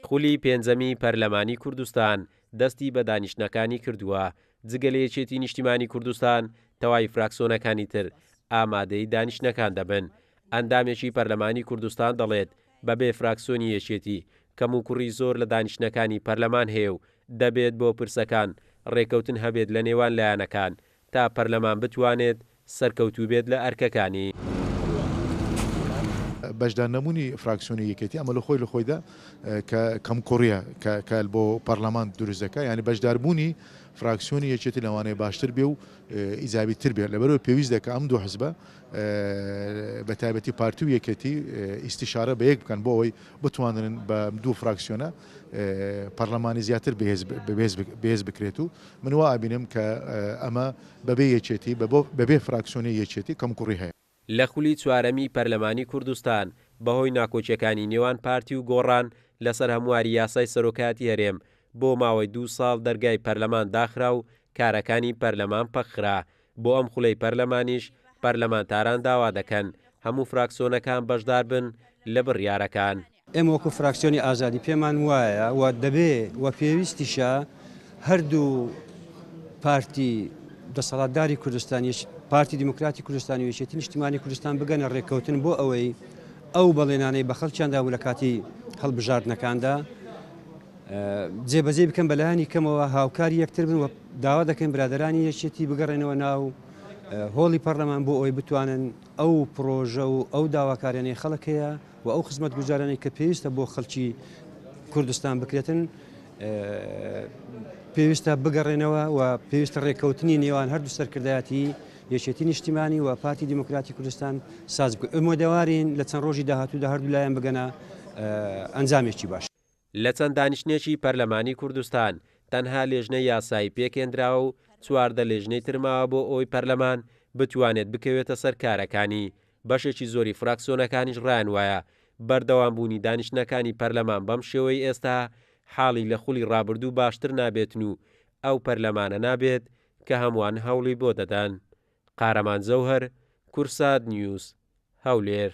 خولی پێنجەمی پەرلەمانی کوردستان دەستی بە دانیشتنەکانی کردووە. جگە لە یەکێتی نیشتیمانی کوردستان تەواوی فراکسیۆنەکانی تر ئامادەی دانیشتنەکان دەبن. ئەندامێکی پەرلەمانی کوردستان دەڵێت بەبێ فراکسیۆنی یەکێتی کەم و کوڕی زۆر لە دانیشتنەکانی پەرلەمان هەیە و دەبێت بۆ پرسەکان ڕێکەوتن هەبێت لە نێوان لایەنەکان تا پەرلەمان بتوانێت سەرکەوتوو بێت لە ئەرکەکانی. بەشدار نەبوونی فراکسیۆنی یەکێتی ئەمە لە خۆی لە خۆیدا کە کەم کوڕیە کە بۆ پەرلەمان دروست دەکات، یعنی بەشداربوونی فراکسیۆنی یەکێتی لەوانەیە باشتر بێ و ئیزابی تر بێت. لەبەرەوە پێویست دەکات ئەم دوو حزبە بە تایبەتی پارتی و یەکێتی ئیستیشارە بە یەک بکەن بۆ ئەوەی بتوانن بە دوو فراکسیۆنە پەرلەمانی زیاتر بەهێز بکرێت و من وا ئابینم کە ئەمە بەبێ یەکێتی بەبێ فراکسیۆنی یەکێتی کەم کوڕی هەیە. لە خولی چوارەمی پەرلەمانی کوردستان بەهۆی ناکۆچیەکانی نێوان پارتی و گۆڕان لەسەر هەمواری یاسای سەرۆکایەتی هەرێم بۆ ماوەی 2 ساڵ دەرگای پەرلەمان داخرا و کارەکانی پەرلەمان پەخرا. بۆ ئەم خوڵەی پەرلەمانیش پەرلەمانتاران داوا دەکەن هەموو فراکسیۆنەکان بەشدار بن لە بڕیارەکان. ئێمە وەکو فراکسیۆنی ئازادی پێمان وایە و دەبێ و پێویستیشە هەردوو پارتی دەسەڵاتداری کوردستانی پارتی دیموکراتی کوردستانی و یەکێتی نیشتیمانی کوردستان بگەنە ڕێککەوتن بۆ ئەوەی ئەو بەڵێنانەی بە خەڵکیاندا و لە کاتی هەڵبژاردنەکاندا جێبەجێ بکەن بەلایانی کەمەوە هاوکاری یەکتر بن و داوا دەکەین برادەرانی یەکێتی بگەڕێنەوە ناو هۆڵی پەرلەمان بۆ ئەوەی بتوانن ئەو پرۆژە و ئەو داواکاریانەی خەڵک هەیە و ئەو خزمەت گوزارانەی کە پێویستە بۆ خەڵکی کوردستان بکرێتن پێویستە بگەڕێنەوە و پێویستە ڕێککەوتنی نێوان هەردوو سەرکردایەتی یەکێتی نیشتیمانی و پارتی دیموکراتی کوردستان ساز بکە. ئەمەدەوارین لە چەند ڕۆژی داهاتوودا هەردوو لایەن بگەنە ئەنجامێکی باش. لە چەند دانیشتنێکی پەرلەمانی کوردستان تەنها لێژنەی یاسایی پێکێنراوە و 14 لێژنەی ترماوە بۆ ئەوی پەرلەمان بتوانێت بکەوێتە سەر کارەکانی. بەشێکی زۆری فراکسیۆنەکانیش ڕایان وایە بەردەوامبوونی دانیشتنەکانی پەرلەمان بەم شێوەی ئێستا حاڵی لە خولی ڕابردوو باشتر نابێتن و ئەو پەرلەمانە نابێت کە هەمووان هەوڵی بۆ دەدەن. قارەمان زەوهەر، کورسات نیوز، هەولێر.